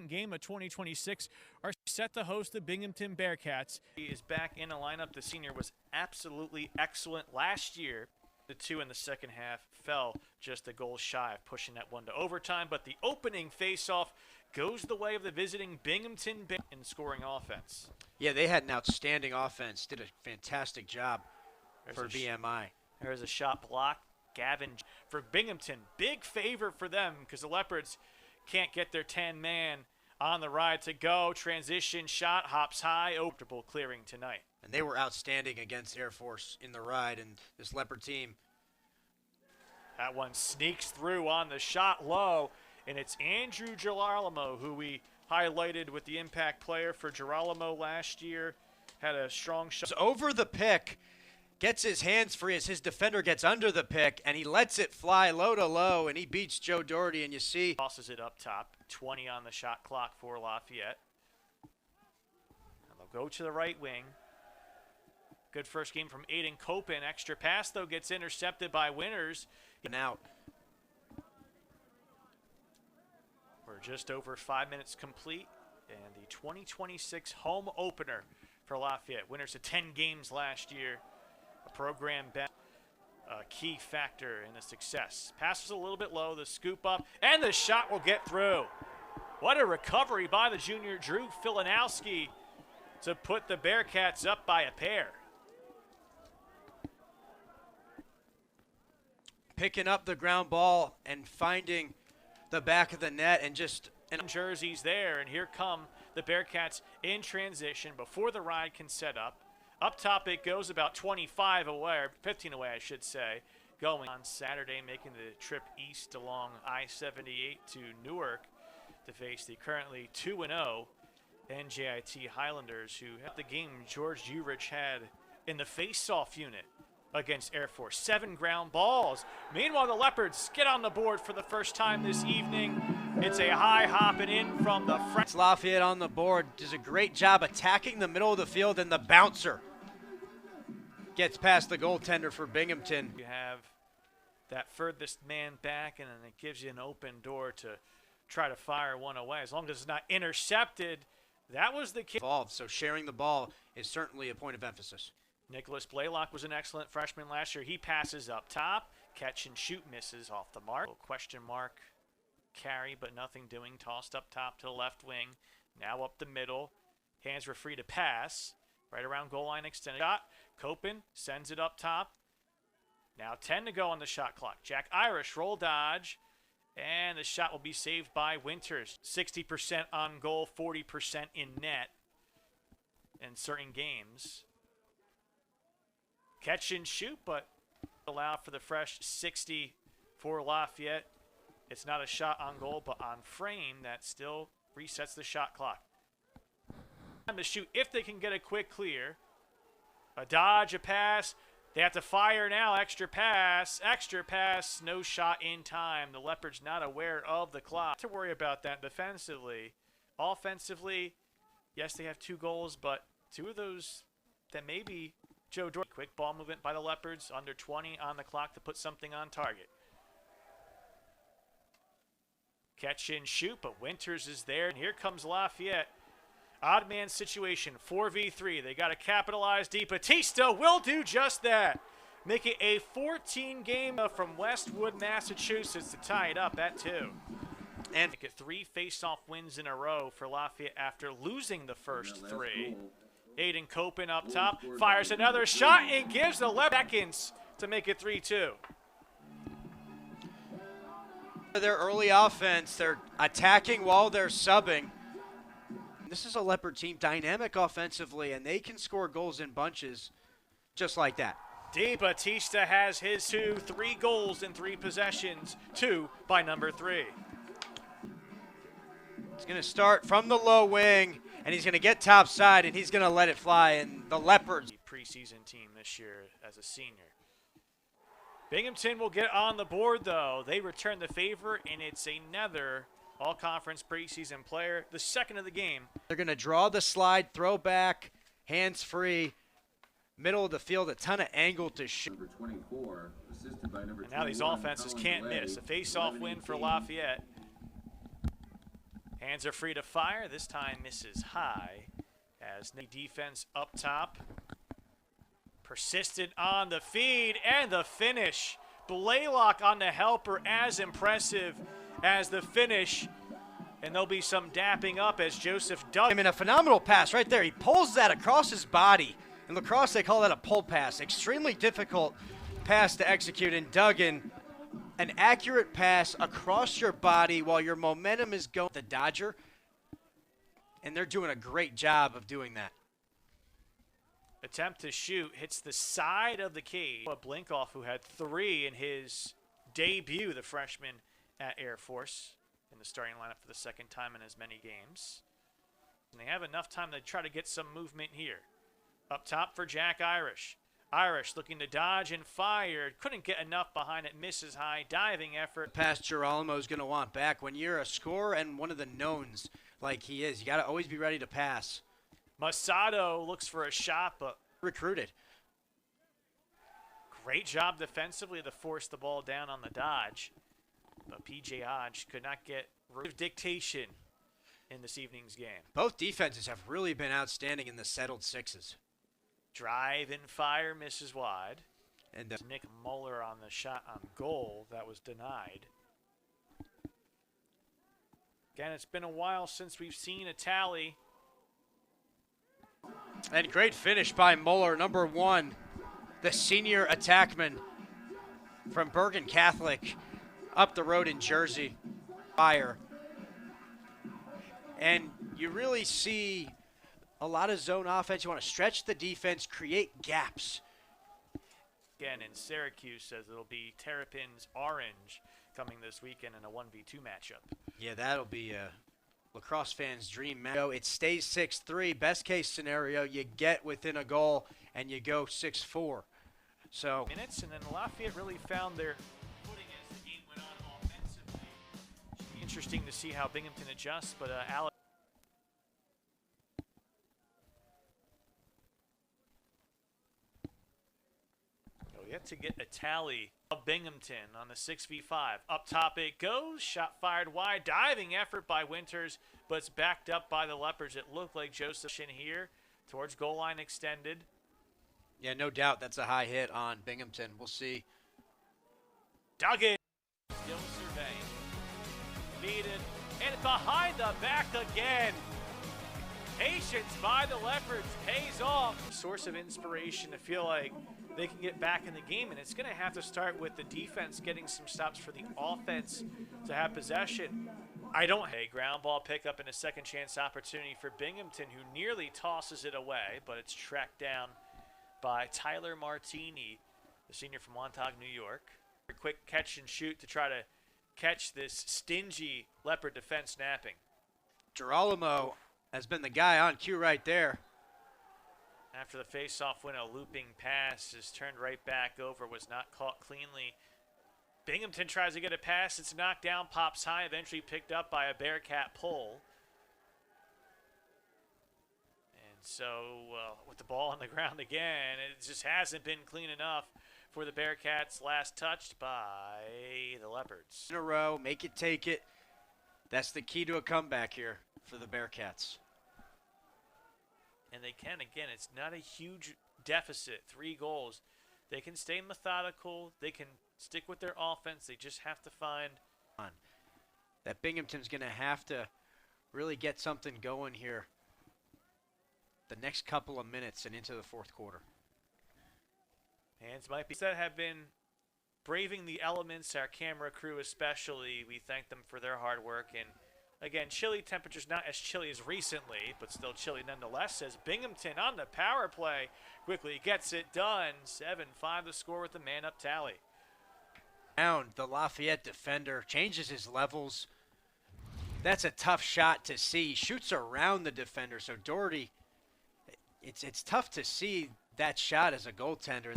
Game of 2026 are set to host the Binghamton Bearcats. He is back in the lineup. The senior was absolutely excellent last year. The two in the second half fell just a goal shy of pushing that one to overtime, but the opening faceoff goes the way of the visiting Binghamton in scoring offense. Yeah, they had an outstanding offense. Did a fantastic job for BMI. There's a shot block. Gavin for Binghamton. Big favor for them because the Leopards can't get their 10-man on the ride to go. Transition shot, hops high, comfortable clearing tonight. And they were outstanding against Air Force in the ride, and this Leopard team. That one sneaks through on the shot low, and it's Andrew Geralamo, who we highlighted with the impact player for Geralamo last year. Had a strong shot. It's over the pick. Gets his hands free as his defender gets under the pick, and he lets it fly low to low, and he beats Joe Doherty, and you see. Tosses it up top, 20 on the shot clock for Lafayette. And they'll go to the right wing. Good first game from Aiden Copen. Extra pass, though, gets intercepted by Winters. And out. We're just over 5 minutes complete, and the 2026 home opener for Lafayette. Winners of 10 games last year. A program back, a key factor in the success. Passes a little bit low, the scoop up, and the shot will get through. What a recovery by the junior Drew Filanowski to put the Bearcats up by a pair. Picking up the ground ball and finding the back of the net and just. Jerseys there, and here come the Bearcats in transition before the ride can set up. Up top it goes about 25 away, or 15 away I should say, going on Saturday, making the trip east along I-78 to Newark to face the currently 2-0 NJIT Highlanders, who had the game George Urich had in the face-off unit against Air Force. 7 ground balls. Meanwhile, the Leopards get on the board for the first time this evening. It's a high hopping in from the front. Lafayette on the board does a great job attacking the middle of the field, and the bouncer gets past the goaltender for Binghamton. You have that furthest man back, and then it gives you an open door to try to fire one away. As long as it's not intercepted, that was the key. So sharing the ball is certainly a point of emphasis. Nicholas Blaylock was an excellent freshman last year. He passes up top. Catch and shoot misses off the mark. Question mark carry, but nothing doing. Tossed up top to the left wing. Now up the middle. Hands were free to pass. Right around goal line extended. Shot. Copen sends it up top. Now 10 to go on the shot clock. Jack Irish roll dodge. And the shot will be saved by Winters. 60% on goal, 40% in net in certain games. Catch and shoot, but allow for the fresh 60 for Lafayette. It's not a shot on goal, but on frame, that still resets the shot clock. Time to shoot if they can get a quick clear. A dodge, a pass. They have to fire now. Extra pass, no shot in time. The Leopards not aware of the clock. To worry about that defensively. Offensively, yes, they have 2 goals, but 2 of those that maybe Joe Doherty. Quick ball movement by the Leopards. Under 20 on the clock to put something on target. Catch and shoot, but Winters is there. And here comes Lafayette. Odd man situation, 4v3. They got to capitalize. DiBattista will do just that. Make it a 14-game from Westwood, Massachusetts to tie it up at 2. And make it 3 face-off wins in a row for Lafayette after losing the first 3. Aiden Copen up top, fires another shot and gives the 11 seconds to make it 3-2. Their early offense, they're attacking while they're subbing. This is a Leopard team, dynamic offensively, and they can score goals in bunches just like that. DiBattista has his 3 goals in 3 possessions, 2 by number 3. He's going to start from the low wing, and he's going to get top side, and he's going to let it fly, and the Leopards. Preseason team this year as a senior. Binghamton will get on the board, though. They return the favor, and it's another all-conference preseason player, the second of the game. They're going to draw the slide, throw back, hands free, middle of the field, a ton of angle to shoot. Number 24, assisted by number and now these offenses can't miss. A face-off win for Lafayette. Hands are free to fire. This time misses high as the defense up top. Persistent on the feed and the finish. Blaylock on the helper, as impressive as the finish. And there'll be some dapping up as Joseph Duggan. I mean, a phenomenal pass right there. He pulls that across his body. In lacrosse, they call that a pull pass. Extremely difficult pass to execute. And Duggan, an accurate pass across your body while your momentum is going. The Dodger, and they're doing a great job of doing that. Attempt to shoot, hits the side of the cage. Blinkoff, who had 3 in his debut, the freshman at Air Force, in the starting lineup for the second time in as many games. And they have enough time to try to get some movement here. Up top for Jack Irish. Irish looking to dodge and fire. Couldn't get enough behind it. Misses high. Diving effort. Pass Geralamo is going to want back. When you're a scorer and one of the knowns like he is, you got to always be ready to pass. Masato looks for a shot, but recruited. Great job defensively to force the ball down on the dodge. But PJ Hodge could not get dictation in this evening's game. Both defenses have really been outstanding in the settled sixes. Drive and fire misses wide. And Nick Muller on the shot on goal that was denied. Again, it's been a while since we've seen a tally. And great finish by Muller, number 1, the senior attackman from Bergen Catholic up the road in Jersey. Fire. And you really see a lot of zone offense. You want to stretch the defense, create gaps. Again, in Syracuse says it'll be Terrapins Orange coming this weekend in a 1v2 matchup. Yeah, that'll be a lacrosse fans' dream match. It stays 6-3. Best case scenario, you get within a goal and you go 6-4. So minutes, and then Lafayette really found their footing as the game went on offensively. Should be interesting to see how Binghamton adjusts, but Alex. Yet to get a tally of Binghamton on the 6v5. Up top it goes. Shot fired wide. Diving effort by Winters, but it's backed up by the Leopards. It looked like Joseph in here towards goal line extended. yeah, no doubt that's a high hit on Binghamton. We'll see. Duggan. Still surveying. Needed. And behind the back again. Patience by the Leopards pays off. Source of inspiration to feel like they can get back in the game, and it's going to have to start with the defense getting some stops for the offense to have possession. A ground ball pickup and a second chance opportunity for Binghamton, who nearly tosses it away, but it's tracked down by Tyler Martini, the senior from Montauk, New York. A quick catch and shoot to try to catch this stingy Leopard defense napping. Geralamo has been the guy on cue right there. After the face-off win, a looping pass is turned right back over, was not caught cleanly. Binghamton tries to get a pass. It's knocked down, pops high, eventually picked up by a Bearcat pull. And so with the ball on the ground again, it just hasn't been clean enough for the Bearcats. Last touched by the Leopards. In a row, make it, take it. That's the key to a comeback here for the Bearcats. And they can, again, it's not a huge deficit, 3 goals. They can stay methodical. They can stick with their offense. They just have to find. That Binghamton's going to have to really get something going here the next couple of minutes and into the fourth quarter. Hands might be that have been braving the elements, our camera crew especially. We thank them for their hard work. And again, chilly temperatures, not as chilly as recently, but still chilly nonetheless, as Binghamton on the power play quickly gets it done. 7-5 the score with the man-up tally. Down, the Lafayette defender changes his levels. That's a tough shot to see. He shoots around the defender, so Doherty, it's tough to see that shot as a goaltender.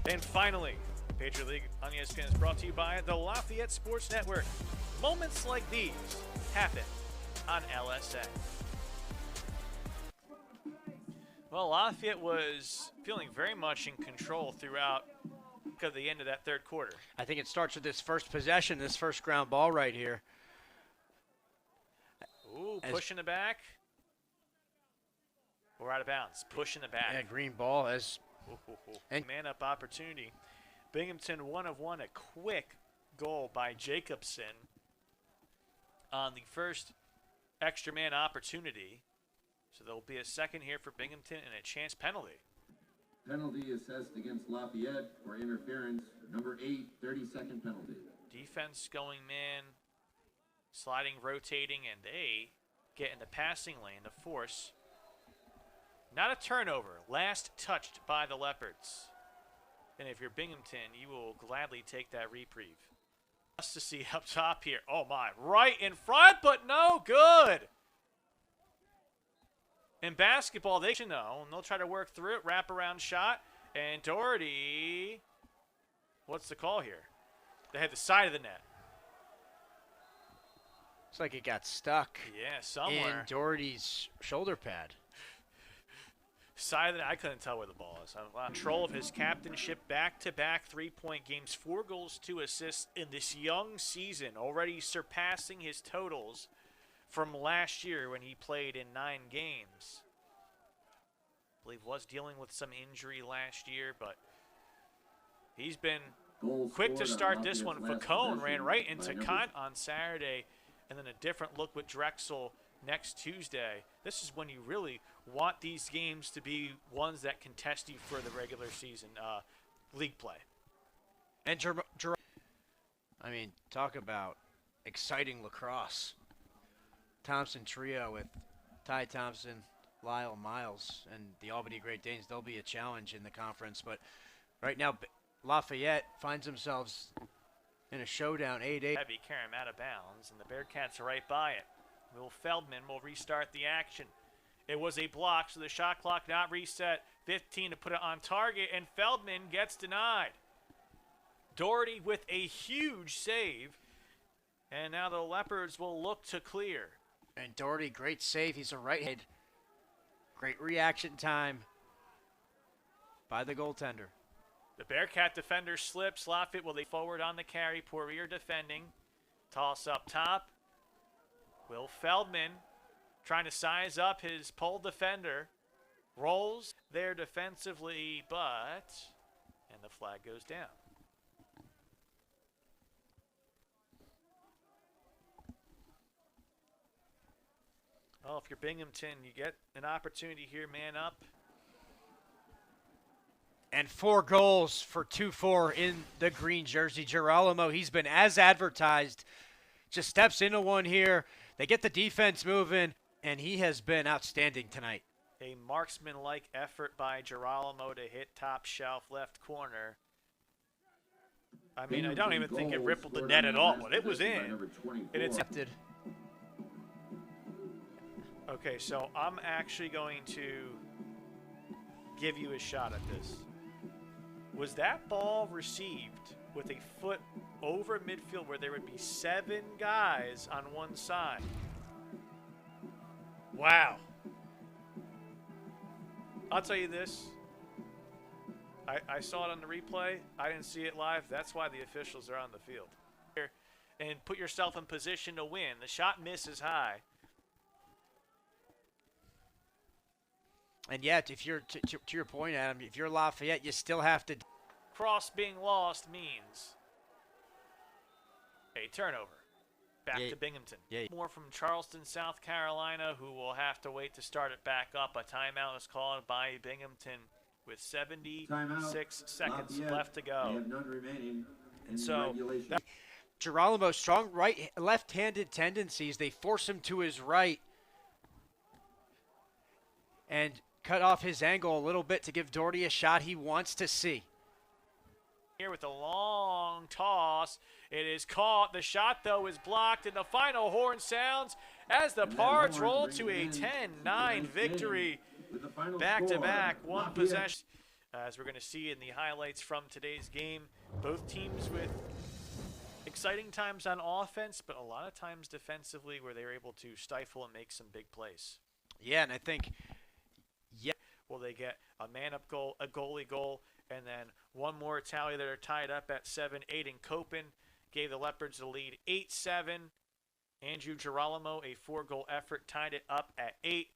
And finally, Patriot League on ESPN is brought to you by the Lafayette Sports Network. Moments like these happen on LSN. Well, Lafayette was feeling very much in control throughout the end of that third quarter. I think it starts with this first possession, this first ground ball right here. Ooh, pushing the back. We're out of bounds. Pushing the back. Yeah, green ball as and man-up opportunity. Binghamton 1 of 1, a quick goal by Jacobson on the first extra man opportunity. So there'll be a second here for Binghamton and a chance penalty. Penalty assessed against Lafayette for interference. Number 8, 30-second penalty. Defense going man, sliding, rotating, and they get in the passing lane to force. Not a turnover. Last touched by the Leopards. And if you're Binghamton, you will gladly take that reprieve. Us to see up top here. Oh my, right in front, but no good. In basketball, they should know, and they'll try to work through it. Wraparound shot, and Doherty, what's the call here? They had the side of the net. Looks like it got stuck. Yeah, somewhere. In Doherty's shoulder pad. Side of the net, I couldn't tell where the ball is. Control of his captainship, back-to-back three-point games, 4 goals, 2 assists in this young season, already surpassing his totals from last year when he played in 9 games. I believe was dealing with some injury last year, but he's been quick to start this one. Facone ran right into Kant on Saturday, and then a different look with Drexel next Tuesday. This is when you really want these games to be ones that contest you for the regular season league play. And I mean, talk about exciting lacrosse. Thompson trio with Ty Thompson, Lyle Miles, and the Albany Great Danes. They'll be a challenge in the conference. But right now, Lafayette finds themselves in a showdown, 8-8. Heavy carry him out of bounds, and the Bearcats are right by it. Will Feldman will restart the action. It was a block, so the shot clock not reset. 15 to put it on target, and Feldman gets denied. Doherty with a huge save, and now the Leopards will look to clear. And Doherty, great save. He's a right-hand. Great reaction time by the goaltender. The Bearcat defender slips. Lafayette will they forward on the carry. Poirier defending. Toss up top. Will Feldman trying to size up his pole defender. Rolls there defensively, and the flag goes down. Well, if you're Binghamton, you get an opportunity here, man up. And 4 goals for 2-4 in the green jersey. Geralamo, he's been as advertised. Just steps into one here. They get the defense moving, and he has been outstanding tonight. A marksman-like effort by Geralamo to hit top shelf left corner. I mean, I don't even think it rippled the net at all, but it was in. And it's accepted. Okay, so I'm actually going to give you a shot at this. Was that ball received with a foot over midfield where there would be 7 guys on one side? Wow. I'll tell you this. I saw it on the replay. I didn't see it live. That's why the officials are on the field. And put yourself in position to win. The shot misses high. And yet, if you're to your point, Adam, if you're Lafayette, you still have to. Cross being lost means a turnover. Back to Binghamton. More from Charleston, South Carolina, who will have to wait to start it back up. A timeout is called by Binghamton with 76 seconds left to go. They have none remaining. And so Geralamo, strong left-handed tendencies. They force him to his right and cut off his angle a little bit to give Doherty a shot he wants to see. Here with a long toss. It is caught. The shot, though, is blocked, and the final horn sounds as the Pards roll to a 10-9 victory. Back-to-back, one possession. As we're going to see in the highlights from today's game, both teams with exciting times on offense, but a lot of times defensively where they were able to stifle and make some big plays. Yeah, and I think, We'll example, they get a man-up goal, a goalie goal, and then one more tally that are tied up at 7-8 in Copen. Gave the Leopards the lead 8-7. Andrew Geralamo, a 4-goal effort, tied it up at 8.